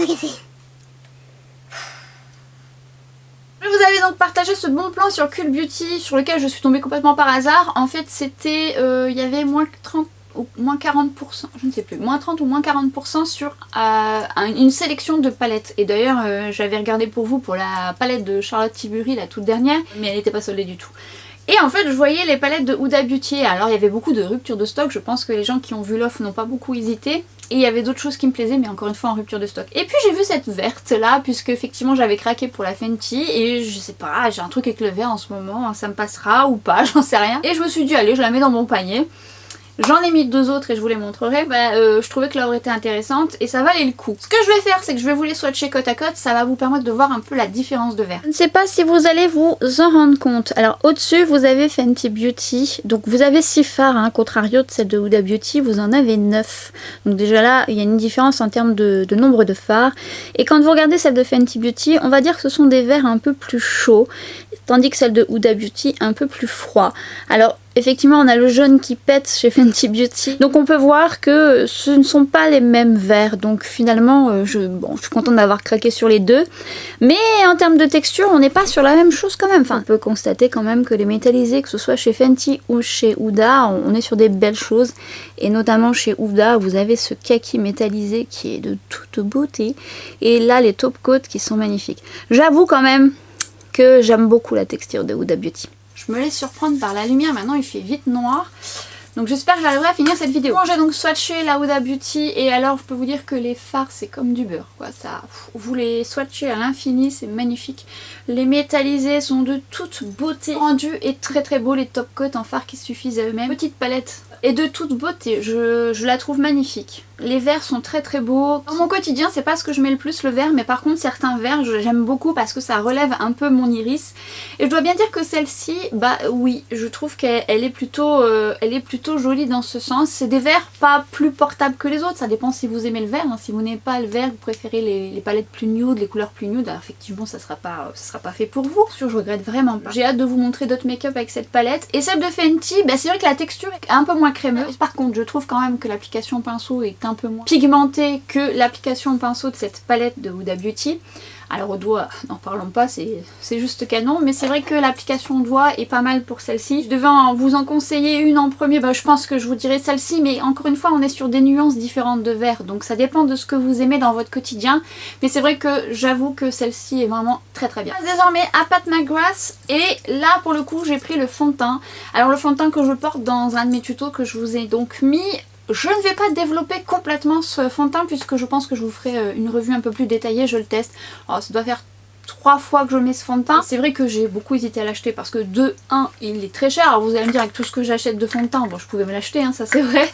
vous avais donc partagé ce bon plan sur Cult Beauty sur lequel je suis tombée complètement par hasard. En fait c'était, il y avait moins 30 ou moins 40%, je ne sais plus, moins 30 ou moins 40% sur une sélection de palettes. Et d'ailleurs j'avais regardé pour vous pour la palette de Charlotte Tilbury, la toute dernière, mais elle n'était pas soldée du tout. Et en fait je voyais les palettes de Huda Beauty, alors il y avait beaucoup de ruptures de stock, je pense que les gens qui ont vu l'offre n'ont pas beaucoup hésité. Et il y avait d'autres choses qui me plaisaient, mais encore une fois en rupture de stock. Et puis j'ai vu cette verte là, puisque effectivement j'avais craqué pour la Fenty, et je sais pas, j'ai un truc avec le vert en ce moment, ça me passera ou pas, j'en sais rien. Et je me suis dit allez, je la mets dans mon panier. J'en ai mis deux autres et je vous les montrerai. Je trouvais que l'offre était intéressante et ça valait le coup. Ce que je vais faire, c'est que je vais vous les swatcher côte à côte, ça va vous permettre de voir un peu la différence de vert. Je ne sais pas si vous allez vous en rendre compte. Alors au-dessus vous avez Fenty Beauty, donc vous avez 6 fards, hein, contrario de celle de Huda Beauty, vous en avez 9. Donc déjà là, il y a une différence en termes de nombre de fards. Et quand vous regardez celle de Fenty Beauty, on va dire que ce sont des verts un peu plus chauds, tandis que celle de Huda Beauty un peu plus froid. Alors effectivement on a le jaune qui pète chez Fenty Beauty, donc on peut voir que ce ne sont pas les mêmes verts, donc finalement je suis contente d'avoir craqué sur les deux, mais en termes de texture on n'est pas sur la même chose quand même. Enfin, on peut constater quand même que les métallisés, que ce soit chez Fenty ou chez Huda, on est sur des belles choses, et notamment chez Huda vous avez ce kaki métallisé qui est de toute beauté, et là les top coats qui sont magnifiques. J'avoue quand même que j'aime beaucoup la texture de Huda Beauty. Je me laisse surprendre par la lumière, maintenant il fait vite noir. Donc j'espère que j'arriverai à finir cette vidéo. Bon, j'ai donc swatché la Huda Beauty et alors je peux vous dire que les fards c'est comme du beurre quoi. Ça, vous les swatchez à l'infini, c'est magnifique. Les métallisés sont de toute beauté. Rendu est très très beau, les top coats en fards qui suffisent à eux-mêmes. Petite palette est de toute beauté, je la trouve magnifique. les verts sont très très beaux. Dans mon quotidien c'est pas ce que je mets le plus le vert, mais par contre certains verts j'aime beaucoup parce que ça relève un peu mon iris. Et je dois bien dire que celle-ci, bah oui, je trouve qu'elle est plutôt jolie dans ce sens. C'est des verts pas plus portables que les autres, ça dépend si vous aimez le vert, hein. Si vous n'aimez pas le vert, vous préférez les palettes plus nude, les couleurs plus nude, alors effectivement ça sera pas fait pour vous. Sûr, je regrette vraiment pas. J'ai hâte de vous montrer d'autres make-up avec cette palette. Et celle de Fenty, bah c'est vrai que la texture est un peu moins crémeuse. Par contre je trouve quand même que l'application pinceau est un peu moins pigmentée que l'application pinceau de cette palette de Huda Beauty. Alors au doigt, n'en parlons pas, c'est juste canon, mais c'est vrai que l'application doigt est pas mal pour celle-ci. Je devais vous en conseiller une en premier, bah, je pense que je vous dirais celle-ci, mais encore une fois on est sur des nuances différentes de vert, donc ça dépend de ce que vous aimez dans votre quotidien, mais c'est vrai que j'avoue que celle-ci est vraiment très très bien. Désormais à Pat McGrath, et là pour le coup j'ai pris le fond de teint. Alors le fond de teint que je porte dans un de mes tutos que je vous ai donc mis. Je ne vais pas développer complètement ce fond de teint puisque je pense que je vous ferai une revue un peu plus détaillée, je le teste. Alors ça doit faire 3 fois que je mets ce fond de teint. C'est vrai que j'ai beaucoup hésité à l'acheter parce que de 1 il est très cher. Alors vous allez me dire avec tout ce que j'achète de fond de teint, bon je pouvais me l'acheter, hein, ça c'est vrai.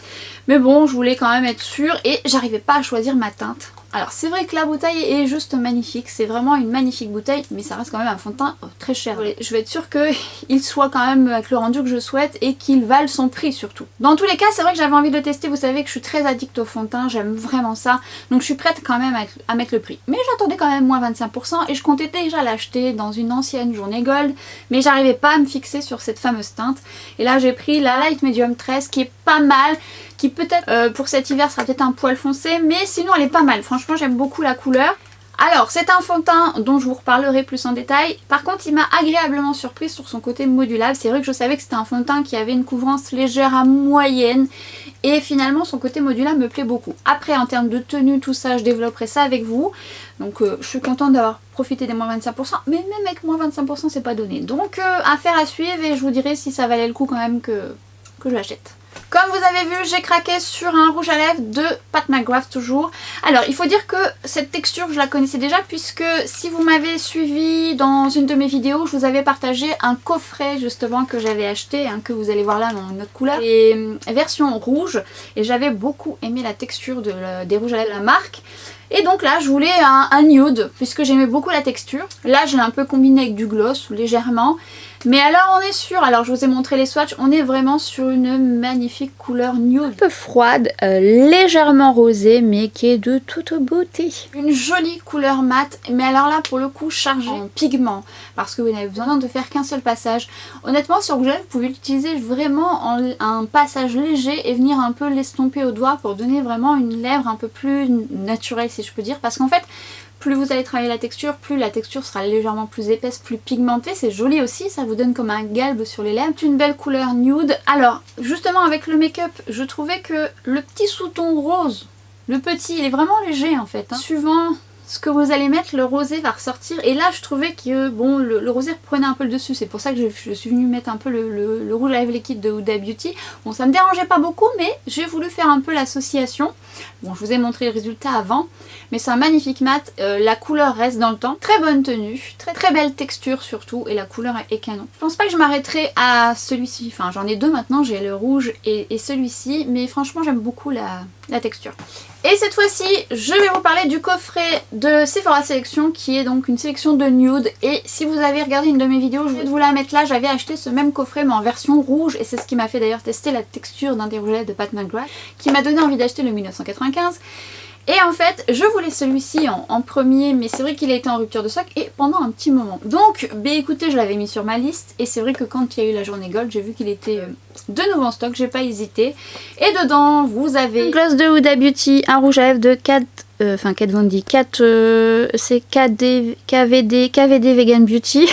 Mais bon je voulais quand même être sûre et j'arrivais pas à choisir ma teinte. Alors c'est vrai que la bouteille est juste magnifique, c'est vraiment une magnifique bouteille, mais ça reste quand même un fond de teint très cher. Je vais être sûre qu'il soit quand même avec le rendu que je souhaite et qu'il vale son prix surtout. Dans tous les cas, c'est vrai que j'avais envie de le tester, vous savez que je suis très addict au fond de teint, j'aime vraiment ça, donc je suis prête quand même à mettre le prix. Mais j'attendais quand même moins 25% et je comptais déjà l'acheter dans une ancienne journée gold, mais j'arrivais pas à me fixer sur cette fameuse teinte. Et là j'ai pris la Light Medium 13 qui est pas mal, qui peut-être pour cet hiver sera peut-être un poil foncé, mais sinon elle est pas mal. Franchement j'aime beaucoup la couleur. Alors c'est un fond de teint dont je vous reparlerai plus en détail. Par contre il m'a agréablement surprise sur son côté modulable. C'est vrai que je savais que c'était un fond de teint qui avait une couvrance légère à moyenne. Et finalement son côté modulable me plaît beaucoup. Après en termes de tenue tout ça je développerai ça avec vous. Donc je suis contente d'avoir profité des moins 25%. Mais même avec moins 25% c'est pas donné. Donc affaire à suivre et je vous dirai si ça valait le coup quand même que je l'achète. Comme vous avez vu, j'ai craqué sur un rouge à lèvres de Pat McGrath toujours. Alors il faut dire que cette texture je la connaissais déjà puisque si vous m'avez suivi dans une de mes vidéos, je vous avais partagé un coffret justement que j'avais acheté, hein, que vous allez voir là dans une autre couleur, et version rouge, et j'avais beaucoup aimé la texture des rouges à lèvres de la marque. Et donc là je voulais un nude puisque j'aimais beaucoup la texture. Là je l'ai un peu combiné avec du gloss légèrement. Mais alors on est sûr, alors je vous ai montré les swatchs, on est vraiment sur une magnifique couleur nude. Un peu froide, légèrement rosée mais qui est de toute beauté. Une jolie couleur mate, mais alors là pour le coup chargée en pigments. Parce que vous n'avez besoin de faire qu'un seul passage. Honnêtement sur Google vous pouvez l'utiliser vraiment en un passage léger et venir un peu l'estomper au doigt pour donner vraiment une lèvre un peu plus naturelle si je peux dire. Parce qu'en fait plus vous allez travailler la texture, plus la texture sera légèrement plus épaisse, plus pigmentée. C'est joli aussi, ça vous donne comme un galbe sur les lèvres. C'est une belle couleur nude. Alors, justement avec le make-up, je trouvais que le petit sous-ton rose, le petit, il est vraiment léger en fait. Hein. Suivant ce que vous allez mettre, le rosé va ressortir. Et là, je trouvais que bon, le rosé reprenait un peu le dessus. C'est pour ça que je suis venue mettre un peu le rouge à lèvres liquide de Huda Beauty. Bon, ça me dérangeait pas beaucoup, mais j'ai voulu faire un peu l'association. Bon, je vous ai montré le résultat avant, mais c'est un magnifique mat. La couleur reste dans le temps. Très bonne tenue, très très belle texture surtout, et la couleur est canon. Je pense pas que je m'arrêterai à celui-ci. Enfin, j'en ai deux maintenant, j'ai le rouge et celui-ci, mais franchement, j'aime beaucoup la texture. Et cette fois-ci, je vais vous parler du coffret de Sephora Sélection qui est donc une sélection de nude. Et si vous avez regardé une de mes vidéos, je vais vous la mettre là. J'avais acheté ce même coffret mais en version rouge et c'est ce qui m'a fait d'ailleurs tester la texture d'un des rouges à lèvres de Pat McGrath qui m'a donné envie d'acheter le 1995. Et en fait, je voulais celui-ci en premier, mais c'est vrai qu'il a été en rupture de stock et pendant un petit moment. Donc, bah écoutez, je l'avais mis sur ma liste et c'est vrai que quand il y a eu la journée gold, j'ai vu qu'il était de nouveau en stock, j'ai pas hésité. Et dedans, vous avez un gloss de Huda Beauty, un rouge à lèvres de Kat Von D, c'est KVD Vegan Beauty,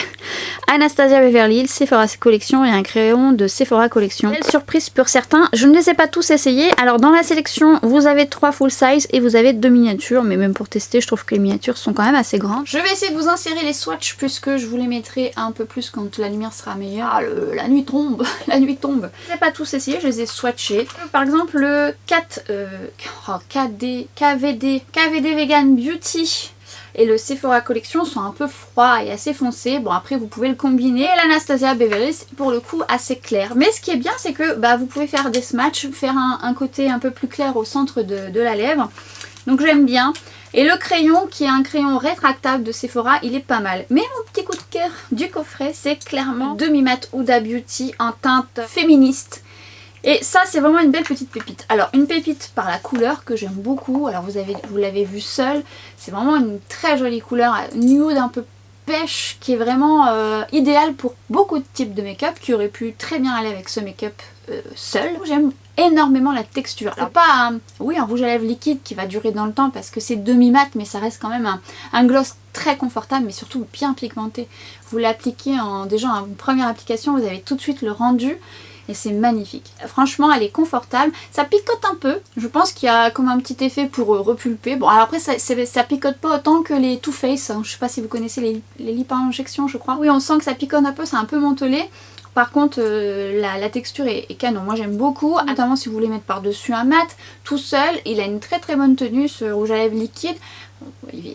Anastasia Beverly Hills, Sephora Collection et un crayon de Sephora Collection. Belle surprise pour certains, je ne les ai pas tous essayés. Alors dans la sélection, vous avez 3 full size et vous avez 2 miniatures, mais même pour tester, je trouve que les miniatures sont quand même assez grandes. Je vais essayer de vous insérer les swatchs puisque je vous les mettrai un peu plus quand la lumière sera meilleure. Ah, la nuit tombe, la nuit tombe. Je ne les ai pas tous essayés, je les ai swatchés. Par exemple le KVD Vegan Beauty. et le Sephora Collection sont un peu froids et assez foncés. Bon après vous pouvez le combiner. Et l'Anastasia Beverly Hills pour le coup assez clair. Mais ce qui est bien c'est que vous pouvez faire des smatchs, faire un côté un peu plus clair au centre de la lèvre. Donc j'aime bien. Et le crayon qui est un crayon rétractable de Sephora, il est pas mal. Mais mon petit coup de cœur du coffret, c'est clairement Demi Matte Huda Beauty en teinte féministe. Et ça c'est vraiment une belle petite pépite. Alors une pépite par la couleur que j'aime beaucoup. Alors vous l'avez vu seule. C'est vraiment une très jolie couleur nude un peu pêche qui est vraiment idéale pour beaucoup de types de make-up qui aurait pu très bien aller avec ce make-up seul. J'aime énormément la texture. Alors pas un rouge à lèvres liquide qui va durer dans le temps parce que c'est demi-mat mais ça reste quand même un gloss très confortable mais surtout bien pigmenté. Vous l'appliquez déjà en première application, vous avez tout de suite le rendu. Et c'est magnifique. Franchement, elle est confortable. Ça picote un peu. Je pense qu'il y a comme un petit effet pour repulper. Bon, alors après, ça picote pas autant que les Too Faced. Je sais pas si vous connaissez les lip injections, je crois. Oui, on sent que ça picote un peu, c'est un peu mentholé. Par contre, la texture est canon. Moi, j'aime beaucoup. Notamment si vous voulez mettre par-dessus un mat. Tout seul, il a une très très bonne tenue, ce rouge à lèvres liquide.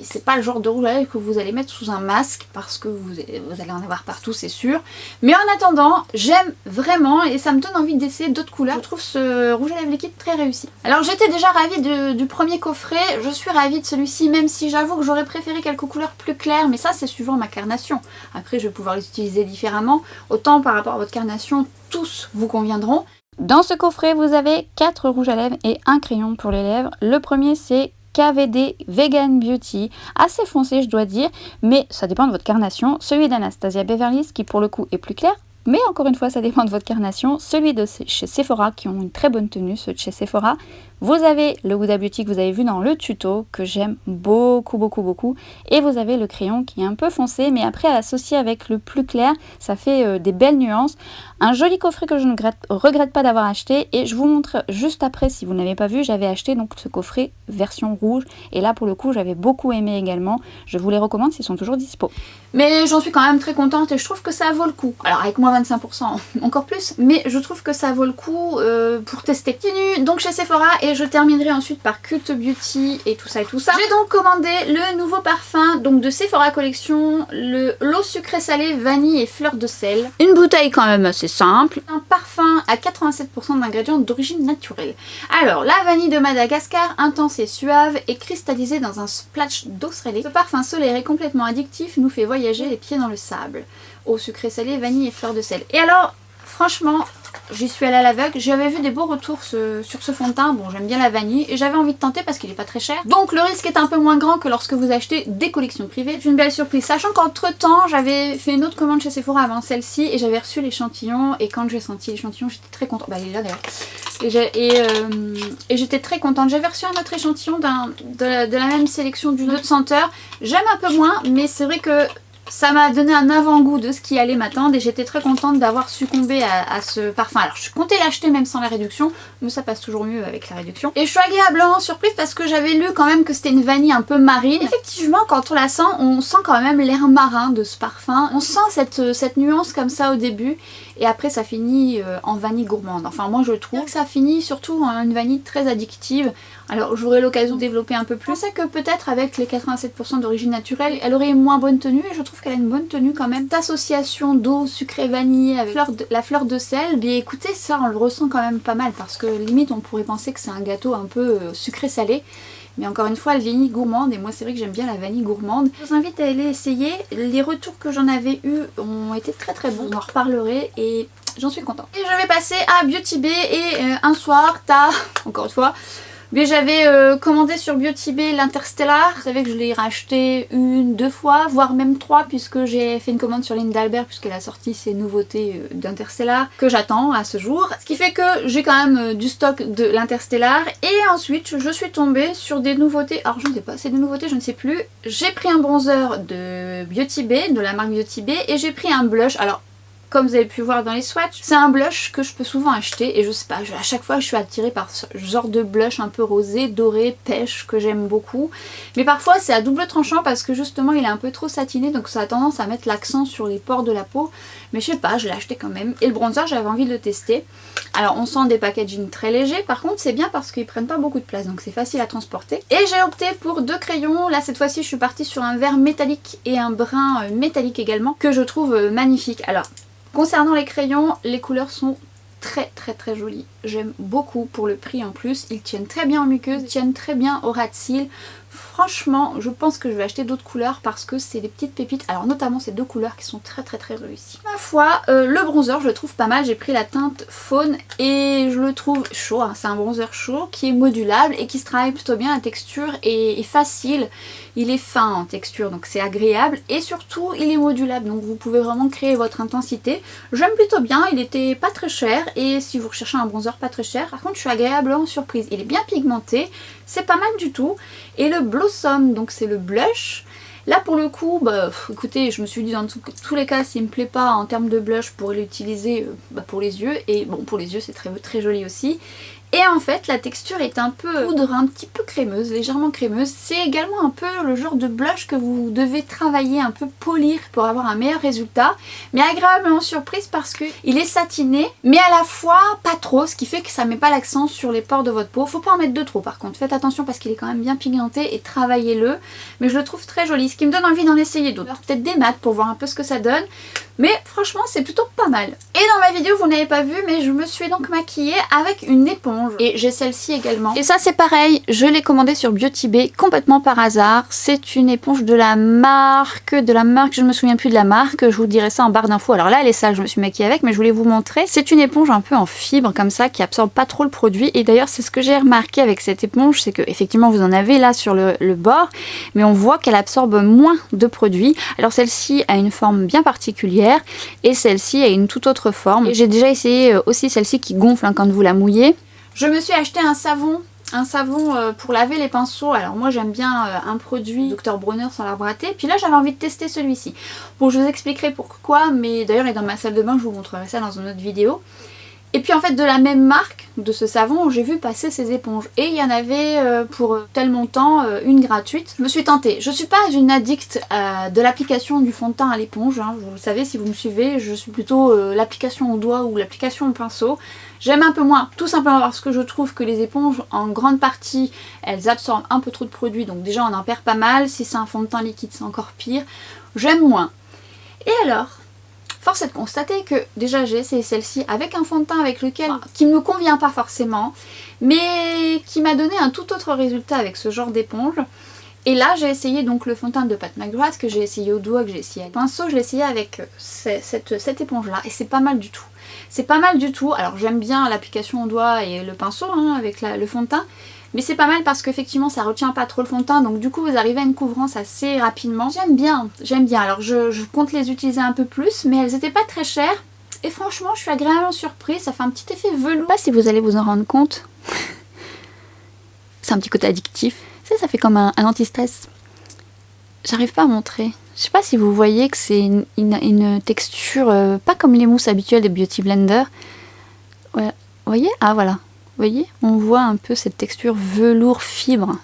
C'est pas le genre de rouge à lèvres que vous allez mettre sous un masque parce que vous allez en avoir partout, c'est sûr. Mais en attendant, j'aime vraiment et ça me donne envie d'essayer d'autres couleurs. Je trouve ce rouge à lèvres liquide très réussi. Alors j'étais déjà ravie du premier coffret, je suis ravie de celui-ci même si j'avoue que j'aurais préféré quelques couleurs plus claires, mais ça c'est suivant ma carnation. Après je vais pouvoir les utiliser différemment, autant par rapport à votre carnation, tous vous conviendront. Dans ce coffret, vous avez 4 rouges à lèvres et un crayon pour les lèvres. Le premier c'est KVD Vegan Beauty, assez foncé je dois dire, mais ça dépend de votre carnation. Celui d'Anastasia Beverly Hills qui pour le coup est plus clair, mais encore une fois ça dépend de votre carnation. Celui de chez Sephora qui ont une très bonne tenue, ceux de chez Sephora. Vous avez le Huda Beauty que vous avez vu dans le tuto, que j'aime beaucoup beaucoup beaucoup. Et vous avez le crayon qui est un peu foncé, mais après à l'associer avec le plus clair, ça fait des belles nuances. Un joli coffret que je ne regrette pas d'avoir acheté. Et je vous montre juste après, si vous n'avez pas vu, j'avais acheté donc ce coffret version rouge. Et là pour le coup j'avais beaucoup aimé également. Je vous les recommande s'ils sont toujours dispo. Mais j'en suis quand même très contente et je trouve que ça vaut le coup. Alors avec moins 25% encore plus, mais je trouve que ça vaut le coup pour tester. Continue donc chez Sephora et je terminerai ensuite par Cult Beauty et tout ça et tout ça. J'ai donc commandé le nouveau parfum donc de Sephora Collection, l'eau sucrée salée vanille et fleur de sel. Une bouteille quand même assez simple. Un parfum à 87% d'ingrédients d'origine naturelle. Alors la vanille de Madagascar, intense et suave et cristallisée dans un splash d'eau salée. Ce parfum solaire est complètement addictif, nous fait voyager les pieds dans le sable. Eau sucrée salée, vanille et fleur de sel. Et alors franchement j'y suis allée à l'aveugle, j'avais vu des beaux retours sur ce fond de teint, bon j'aime bien la vanille et j'avais envie de tenter parce qu'il est pas très cher. Donc le risque est un peu moins grand que lorsque vous achetez des collections privées. C'est une belle surprise, sachant qu'entre temps j'avais fait une autre commande chez Sephora avant celle-ci et j'avais reçu l'échantillon et quand j'ai senti l'échantillon j'étais très contente, bah il est là d'ailleurs. Et j'étais très contente, j'avais reçu un autre échantillon de la même sélection d'une autre senteur. J'aime un peu moins mais c'est vrai que ça m'a donné un avant-goût de ce qui allait m'attendre et j'étais très contente d'avoir succombé à ce parfum. Alors je comptais l'acheter même sans la réduction, mais ça passe toujours mieux avec la réduction. Et je suis agréablement surprise parce que j'avais lu quand même que c'était une vanille un peu marine. Effectivement quand on sent quand même l'air marin de ce parfum. On sent cette nuance comme ça au début et après ça finit en vanille gourmande. Enfin moi je trouve que ça finit surtout en une vanille très addictive. Alors j'aurai l'occasion de développer un peu plus. Je sais que peut-être avec les 87% d'origine naturelle, elle aurait une moins bonne tenue et je trouve qu'elle a une bonne tenue quand même. Cette association d'eau sucrée vanille avec la fleur de sel, bien écoutez ça on le ressent quand même pas mal parce que limite on pourrait penser que c'est un gâteau un peu sucré salé. Mais encore une fois, la vanille gourmande, et moi c'est vrai que j'aime bien la vanille gourmande. Je vous invite à aller essayer. Les retours que j'en avais eu ont été très très bons. On en reparlerai et j'en suis contente. Et je vais passer à Beauty Bay et un soir, encore une fois, mais j'avais commandé sur Beauty Bay l'Interstellar. Vous savez que je l'ai racheté 1, 2 fois, voire même 3 puisque j'ai fait une commande sur Linda Albert puisqu'elle a sorti ses nouveautés d'Interstellar que j'attends à ce jour. Ce qui fait que j'ai quand même du stock de l'Interstellar et ensuite je suis tombée sur des nouveautés. Alors je ne sais pas, c'est des nouveautés, je ne sais plus. J'ai pris un bronzer de Beauty Bay, de la marque Beauty Bay et j'ai pris un blush. Alors comme vous avez pu voir dans les swatchs. C'est un blush que je peux souvent acheter et je sais pas, à chaque fois je suis attirée par ce genre de blush un peu rosé, doré, pêche que j'aime beaucoup. Mais parfois c'est à double tranchant parce que justement il est un peu trop satiné, donc ça a tendance à mettre l'accent sur les pores de la peau. Mais je sais pas, je l'ai acheté quand même. Et le bronzer, j'avais envie de le tester. Alors on sent des packaging très légers, par contre c'est bien parce qu'ils prennent pas beaucoup de place, donc c'est facile à transporter. Et j'ai opté pour 2 crayons. Là cette fois-ci je suis partie sur un vert métallique et un brun métallique également, que je trouve magnifique. Alors concernant les crayons, les couleurs sont très jolies. J'aime beaucoup pour le prix en plus. Ils tiennent très bien en muqueuse, ils tiennent très bien au ras de cils. Franchement, je pense que je vais acheter d'autres couleurs parce que c'est des petites pépites. Alors notamment ces 2 couleurs qui sont très réussies. Ma foi, le bronzer je le trouve pas mal. J'ai pris la teinte faune et je le trouve chaud. Hein. C'est un bronzer chaud qui est modulable et qui se travaille plutôt bien. La texture est facile. Il est fin en texture donc c'est agréable. Et surtout il est modulable donc vous pouvez vraiment créer votre intensité. J'aime plutôt bien. Il était pas très cher. Et si vous recherchez un bronzer pas très cher, par contre je suis agréablement surprise. Il est bien pigmenté. C'est pas mal du tout. Et le Blossom, donc c'est le blush. Là pour le coup, bah écoutez, je me suis dit dans tous les cas, s'il me plaît pas en termes de blush, je pourrais l'utiliser pour les yeux. Et bon, pour les yeux c'est très joli aussi. Et en fait la texture est un peu poudre, un petit peu crémeuse, légèrement crémeuse. C'est également un peu le genre de blush que vous devez travailler, un peu polir pour avoir un meilleur résultat. Mais agréablement surprise parce que il est satiné, mais à la fois pas trop, ce qui fait que ça met pas l'accent sur les pores de votre peau. Faut pas en mettre de trop par contre, faites attention parce qu'il est quand même bien pigmenté et travaillez-le. Mais je le trouve très joli, ce qui me donne envie d'en essayer d'autres. Peut-être des mats pour voir un peu ce que ça donne. Mais franchement c'est plutôt pas mal. Et dans ma vidéo vous n'avez pas vu, mais je me suis donc maquillée avec une éponge. Et j'ai celle-ci également. Et ça c'est pareil, je l'ai commandée sur Beauty Bay complètement par hasard. C'est une éponge de la marque, je ne me souviens plus de la marque. Je vous dirai ça en barre d'infos. Alors là elle est sale, je me suis maquillée avec, mais je voulais vous montrer. C'est une éponge un peu en fibre comme ça, qui absorbe pas trop le produit. Et d'ailleurs c'est ce que j'ai remarqué avec cette éponge, c'est que effectivement vous en avez là sur le bord, mais on voit qu'elle absorbe moins de produit. Alors celle-ci a une forme bien particulière et celle-ci a une toute autre forme. Et j'ai déjà essayé aussi celle-ci qui gonfle quand vous la mouillez. Je me suis acheté un savon pour laver les pinceaux. Alors moi j'aime bien un produit Dr Bronner sans l'arbre à thé. Puis là j'avais envie de tester celui-ci. Bon, je vous expliquerai pourquoi, mais d'ailleurs il est dans ma salle de bain, je vous montrerai ça dans une autre vidéo. Et puis en fait de la même marque de ce savon, j'ai vu passer ces éponges. Et il y en avait pour tel montant une gratuite. Je me suis tentée. Je suis pas une addict de l'application du fond de teint à l'éponge. Hein. Vous le savez si vous me suivez, je suis plutôt l'application au doigt ou l'application au pinceau. J'aime un peu moins, tout simplement parce que je trouve que les éponges, en grande partie, elles absorbent un peu trop de produits. Donc déjà on en perd pas mal. Si c'est un fond de teint liquide, c'est encore pire. J'aime moins. Et alors, force est de constater que déjà j'ai essayé celle-ci avec un fond de teint avec lequel qui ne me convient pas forcément, mais qui m'a donné un tout autre résultat avec ce genre d'éponge. Et là j'ai essayé donc le fond de teint de Pat McGrath que j'ai essayé au doigt, que j'ai essayé avec le pinceau, je l'ai essayé avec cette éponge là et c'est pas mal du tout. C'est pas mal du tout. Alors j'aime bien l'application au doigt et le pinceau hein, avec le fond de teint. Mais c'est pas mal parce qu'effectivement ça retient pas trop le fond de teint, donc du coup vous arrivez à une couvrance assez rapidement. J'aime bien. Alors je compte les utiliser un peu plus, mais elles étaient pas très chères. Et franchement je suis agréablement surprise, ça fait un petit effet velours. Je sais pas si vous allez vous en rendre compte. C'est un petit côté addictif. Ça fait comme un anti-stress. J'arrive pas à montrer. Je sais pas si vous voyez que c'est une texture pas comme les mousses habituelles des Beauty Blender. Ouais, vous voyez? Ah voilà. Vous voyez? On voit un peu cette texture velours fibre.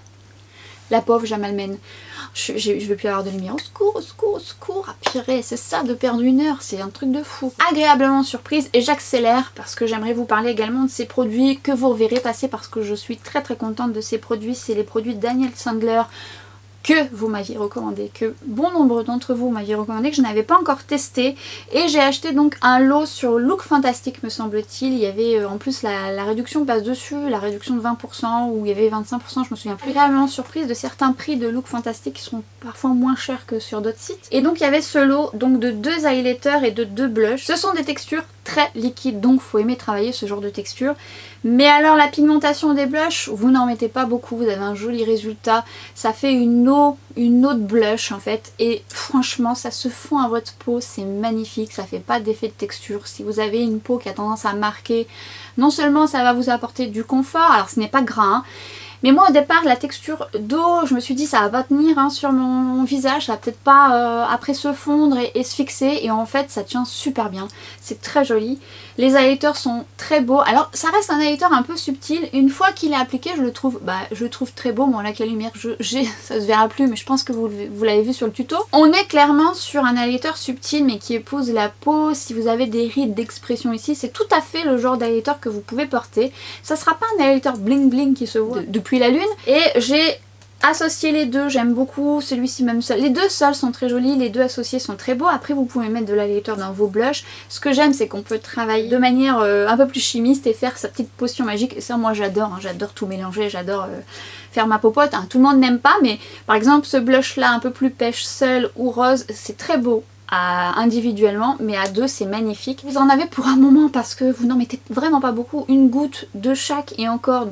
La pauvre Jamalmen. Je veux plus avoir de lumière. Au secours, au secours, au secours. Ah purée, c'est ça de perdre une heure. C'est un truc de fou. Agréablement surprise et j'accélère parce que j'aimerais vous parler également de ces produits que vous reverrez passer parce que je suis très contente de ces produits. C'est les produits Daniel Sandler que vous m'aviez recommandé, que bon nombre d'entre vous m'aviez recommandé, que je n'avais pas encore testé. Et j'ai acheté donc un lot sur Look Fantastic me semble-t-il. Il y avait en plus la réduction passe dessus, la réduction de 20% ou il y avait 25%, je me souviens plus. Agréablement surprise de certains prix de Look Fantastic qui sont parfois moins chers que sur d'autres sites. Et donc il y avait ce lot donc de 2 highlighters et de 2 blushs. Ce sont des textures très liquides, donc faut aimer travailler ce genre de texture. Mais alors la pigmentation des blushs, vous n'en mettez pas beaucoup, vous avez un joli résultat. Ça fait une eau de blush en fait et franchement ça se fond à votre peau, c'est magnifique, ça fait pas d'effet de texture. Si vous avez une peau qui a tendance à marquer, non seulement ça va vous apporter du confort, alors ce n'est pas gras, hein, Mais moi au départ la texture d'eau, je me suis dit ça va pas tenir hein, sur mon visage, ça va peut-être pas après se fondre et se fixer, et en fait ça tient super bien, c'est très joli. Les highlighters sont très beaux, alors ça reste un highlighter un peu subtil, une fois qu'il est appliqué je le trouve très beau. Bon là avec la lumière ça se verra plus mais je pense que vous l'avez vu sur le tuto. On est clairement sur un highlighter subtil mais qui épouse la peau. Si vous avez des rides d'expression ici, c'est tout à fait le genre d'highlighter que vous pouvez porter. Ça sera pas un highlighter bling bling qui se voit depuis la lune, et j'ai associé les deux, j'aime beaucoup celui-ci même seul. Les deux seuls sont très jolis, les deux associés sont très beaux. Après vous pouvez mettre de l'highlighter dans vos blushs. Ce que j'aime c'est qu'on peut travailler de manière un peu plus chimiste et faire sa petite potion magique. Et ça moi j'adore, hein, j'adore tout mélanger, j'adore faire ma popote. Hein. Tout le monde n'aime pas, mais par exemple ce blush là un peu plus pêche seul ou rose, c'est très beau. Individuellement, mais à deux c'est magnifique. Vous en avez pour un moment parce que vous n'en mettez vraiment pas beaucoup, une goutte de chaque, et encore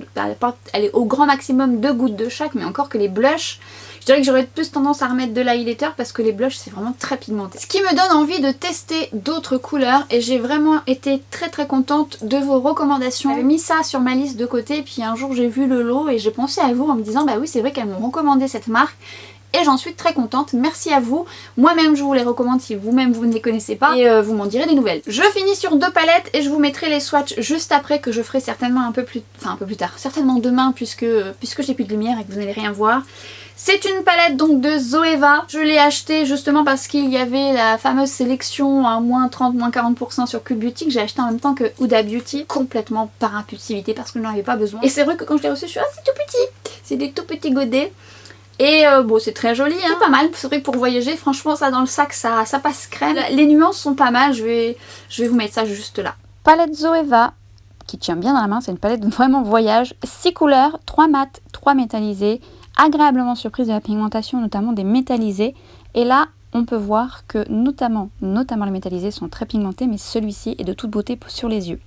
elle est au grand maximum 2 gouttes de chaque, mais encore que les blushs, je dirais que j'aurais plus tendance à remettre de l'highlighter parce que les blushs c'est vraiment très pigmenté. Ce qui me donne envie de tester d'autres couleurs, et j'ai vraiment été très contente de vos recommandations. J'avais mis ça sur ma liste de côté, et puis un jour j'ai vu le lot et j'ai pensé à vous en me disant bah oui c'est vrai qu'elles m'ont recommandé cette marque. Et j'en suis très contente, merci à vous. Moi-même je vous les recommande si vous-même vous ne les connaissez pas, et vous m'en direz des nouvelles. Je finis sur 2 palettes et je vous mettrai les swatchs juste après, que je ferai certainement un peu plus tard, certainement demain puisque j'ai plus de lumière et que vous n'allez rien voir. C'est une palette donc de Zoeva. Je l'ai achetée justement parce qu'il y avait la fameuse sélection à moins 30, moins 40% sur Cult Beauty, que j'ai acheté en même temps que Huda Beauty, complètement par impulsivité parce que je n'en avais pas besoin. Et c'est vrai que quand je l'ai reçu, je suis ah c'est tout petit, c'est des tout petits godets. Et bon c'est très joli, hein. C'est pas mal, c'est vrai que pour voyager, franchement ça dans le sac ça passe crème. Les nuances sont pas mal, je vais vous mettre ça juste là. Palette Zoeva, qui tient bien dans la main, c'est une palette vraiment voyage. 6 couleurs, 3 mat, 3 métallisés. Agréablement surprise de la pigmentation, notamment des métallisés. Et là on peut voir que notamment les métallisés sont très pigmentés, mais celui-ci est de toute beauté sur les yeux.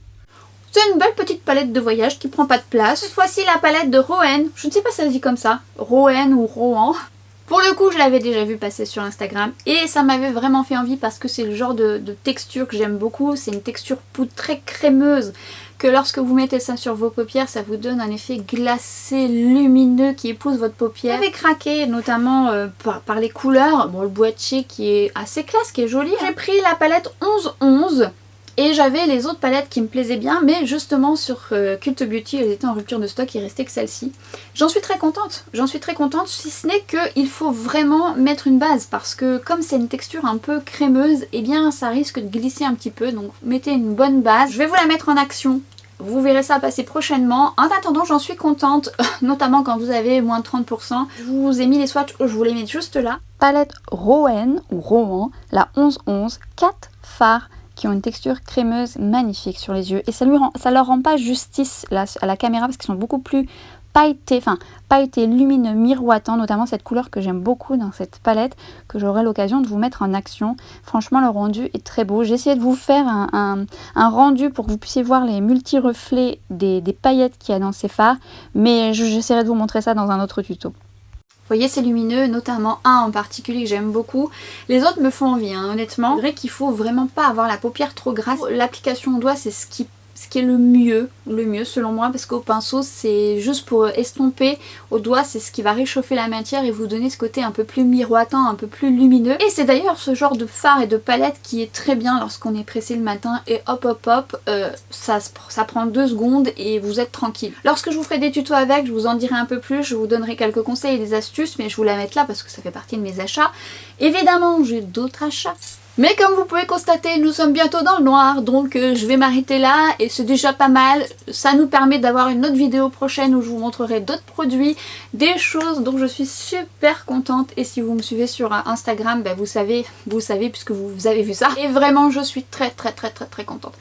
C'est une belle petite palette de voyage qui prend pas de place. Cette fois-ci la palette de Roen, je ne sais pas si ça se dit comme ça, Roen ou Rohan. Pour le coup je l'avais déjà vu passer sur Instagram et ça m'avait vraiment fait envie parce que c'est le genre de texture que j'aime beaucoup. C'est une texture poudre très crémeuse que lorsque vous mettez ça sur vos paupières ça vous donne un effet glacé, lumineux qui épouse votre paupière. J'avais craqué notamment par les couleurs, bon le boîtier qui est assez classe, qui est joli. J'ai pris la palette 11-11. Et j'avais les autres palettes qui me plaisaient bien, mais justement sur Cult Beauty, elles étaient en rupture de stock, il restait que celle-ci. J'en suis très contente, si ce n'est qu'il faut vraiment mettre une base, parce que comme c'est une texture un peu crémeuse, eh bien ça risque de glisser un petit peu, donc mettez une bonne base. Je vais vous la mettre en action, vous verrez ça passer prochainement. En attendant, j'en suis contente, notamment quand vous avez moins de 30%. Je vous ai mis les swatchs, je vous les mets juste là. Palette Roen, ou Rohan, la 11-11, 4 fards, qui ont une texture crémeuse magnifique sur les yeux, et ça leur rend pas justice là, à la caméra parce qu'ils sont beaucoup plus pailletés, lumineux, miroitants, notamment cette couleur que j'aime beaucoup dans cette palette, que j'aurai l'occasion de vous mettre en action. Franchement le rendu est très beau. J'ai essayé de vous faire un rendu pour que vous puissiez voir les multi-reflets des paillettes qu'il y a dans ces fards, mais j'essaierai de vous montrer ça dans un autre tuto. Vous voyez c'est lumineux, notamment un en particulier que j'aime beaucoup. Les autres me font envie hein, honnêtement. C'est vrai qu'il faut vraiment pas avoir la paupière trop grasse. L'application au doigt c'est ce qui est le mieux selon moi, parce qu'au pinceau c'est juste pour estomper, au doigt c'est ce qui va réchauffer la matière et vous donner ce côté un peu plus miroitant, un peu plus lumineux. Et c'est d'ailleurs ce genre de fard et de palette qui est très bien lorsqu'on est pressé le matin et hop ça prend 2 secondes et vous êtes tranquille. Lorsque je vous ferai des tutos avec, je vous en dirai un peu plus, je vous donnerai quelques conseils et des astuces, mais je vous la mets là parce que ça fait partie de mes achats. Évidemment j'ai d'autres achats. Mais comme vous pouvez constater, nous sommes bientôt dans le noir, donc je vais m'arrêter là et c'est déjà pas mal. Ça nous permet d'avoir une autre vidéo prochaine où je vous montrerai d'autres produits, des choses dont je suis super contente. Et si vous me suivez sur Instagram, ben vous savez puisque vous avez vu ça. Et vraiment je suis très contente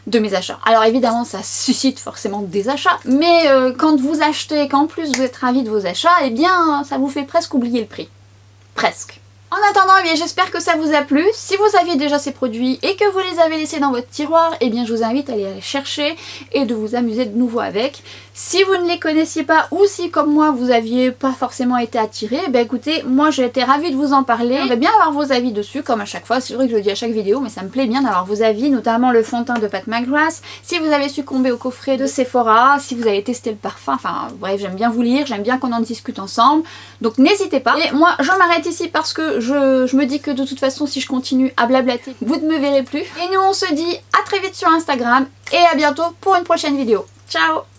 de mes achats. Alors évidemment ça suscite forcément des achats, mais quand vous achetez et qu'en plus vous êtes ravis de vos achats, eh bien ça vous fait presque oublier le prix. Presque. En attendant, eh bien j'espère que ça vous a plu. Si vous aviez déjà ces produits et que vous les avez laissés dans votre tiroir, eh bien je vous invite à aller les chercher et de vous amuser de nouveau avec. Si vous ne les connaissiez pas ou si comme moi vous aviez pas forcément été attiré, eh bien écoutez, moi j'ai été ravie de vous en parler. J'aimerais bien avoir vos avis dessus comme à chaque fois. C'est vrai que je le dis à chaque vidéo, mais ça me plaît bien d'avoir vos avis, notamment le fond de teint de Pat McGrath. Si vous avez succombé au coffret de Sephora, si vous avez testé le parfum, enfin bref, j'aime bien vous lire, j'aime bien qu'on en discute ensemble. Donc n'hésitez pas. Et moi je m'arrête ici parce que je me dis que de toute façon si je continue à blablater, vous ne me verrez plus. Et nous on se dit à très vite sur Instagram et à bientôt pour une prochaine vidéo. Ciao!